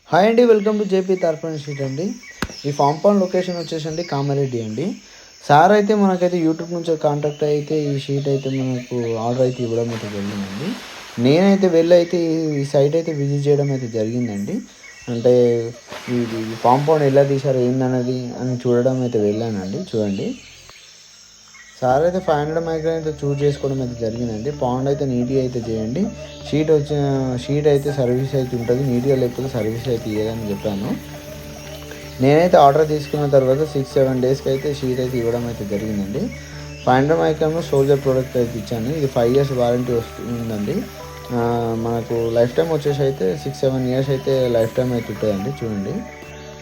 Hi అండి, welcome to JP తార్పణ street అండి. ఈ కాంపౌండ్ లొకేషన్ వచ్చేసండి కామారెడ్డి అండి. సార్ అయితే మనకైతే యూట్యూబ్ నుంచి కాంటాక్ట్ అయితే ఈ షీట్ అయితే మనకు ఆర్డర్ అయితే ఇవ్వడం అయితే జరిగిందండి. నేనైతే వెళ్ళి అయితే ఈ సైట్ అయితే విజిట్ చేయడం అయితే జరిగిందండి. అంటే ఇది కాంపౌండ్ ఎలా తీశారు ఏందన్నది అని చూడడం అయితే వెళ్ళానండి. చూడండి, సార్ అయితే 500 మైక్రాన్ అయితే చూజ్ చేసుకోవడం అయితే జరిగిందండి. పౌండ్ అయితే నీట్గా అయితే చేయండి. షీట్ అయితే సర్వీస్ అయితే ఉంటుంది, నీట్గా లేకపోతే సర్వీస్ అయితే ఇవ్వదని చెప్పాను. నేనైతే ఆర్డర్ తీసుకున్న తర్వాత 6-7 డేస్కి అయితే షీట్ అయితే ఇవ్వడం అయితే జరిగిందండి. 500 మైక్రాన్ సోల్జర్ ప్రోడక్ట్ అయితే ఇచ్చాను. ఇది 5 years వారంటీ వస్తుందండి. మనకు లైఫ్ టైం వచ్చేసి అయితే 6-7 years అయితే లైఫ్ టైం అయితే ఉంటుందండి. చూడండి,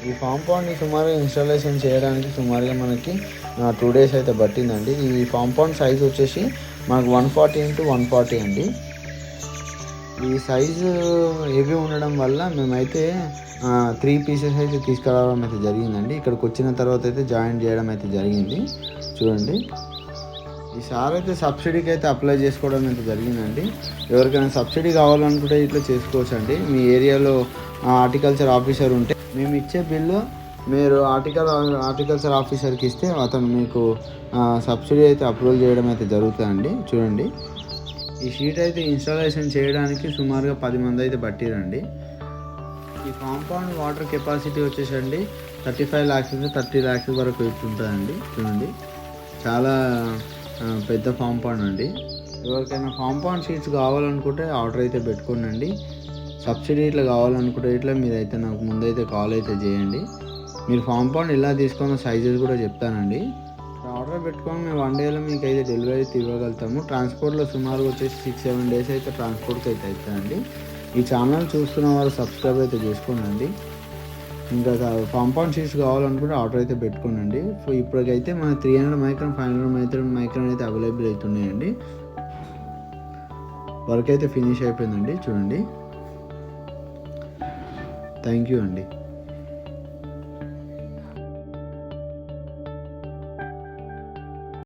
ఈ కాంపౌండ్ని సుమారుగా ఇన్స్టాలేషన్ చేయడానికి సుమారుగా మనకి 2 days అయితే పట్టిందండి. ఈ కాంపౌండ్ సైజ్ వచ్చేసి మనకు 140 x 140 అండి. ఈ సైజు హెవీ ఉండడం వల్ల మేమైతే 3 pieces అయితే తీసుకురావడం అయితే జరిగిందండి. ఇక్కడికి వచ్చిన తర్వాత అయితే జాయిన్ చేయడం అయితే జరిగింది. చూడండి, ఈసారి అయితే సబ్సిడీకి అయితే అప్లై చేసుకోవడం అయితే జరిగిందండి. ఎవరికైనా సబ్సిడీ కావాలనుకుంటే ఇట్లా చేసుకోవచ్చు అండి. మీ ఏరియాలో హార్టికల్చర్ ఆఫీసర్ ఉంటే మేము ఇచ్చే బిల్లు మీరు హార్టికల్చర్ ఆఫీసర్కి ఇస్తే అతను మీకు సబ్సిడీ అయితే అప్రూవల్ చేయడం అయితే జరుగుతుందండి. చూడండి, ఈ షీట్ అయితే ఇన్స్టాలేషన్ చేయడానికి సుమారుగా 10 మంది అయితే పట్టిరండి. ఈ కాంపౌండ్ వాటర్ కెపాసిటీ వచ్చేసండి 35 lakhs నుంచి 30 lakhs వరకు ఉంటుందండి. చూడండి, చాలా పెద్ద కాంపౌండ్ అండి. ఎవరికైనా కాంపౌండ్ షీట్స్ కావాలనుకుంటే ఆర్డర్ అయితే పెట్టుకోండి. సబ్సిడీ ఇట్లా కావాలనుకుంటే ఇట్లా మీరైతే నాకు ముందైతే కాల్ అయితే చేయండి. మీరు కాంపౌండ్ ఎలా తీసుకున్న సైజెస్ కూడా చెప్తానండి. ఆర్డర్ పెట్టుకొని మేము 1 dayలో మీకు అయితే డెలివరీ అయితే ఇవ్వగలుగుతాము. ట్రాన్స్పోర్ట్లో సుమారుగా వచ్చేసి 6-7 days అయితే ట్రాన్స్పోర్ట్కి అయితే అవుతుందండి. ఈ ఛానల్ చూస్తున్న వారు సబ్స్క్రైబ్ అయితే చేసుకోండి. ఇంకా కాంపౌండ్ షీట్స్ కావాలనుకుంటే ఆర్డర్ అయితే పెట్టుకోండి. సో ఇప్పటికైతే మన 300 మైక్రాన్ 500 మైక్రాన్ అయితే అవైలబుల్ అవుతున్నాయండి. వర్క్ అయితే ఫినిష్ అయిపోయిందండి. చూడండి, థ్యాంక్ యూ అండి.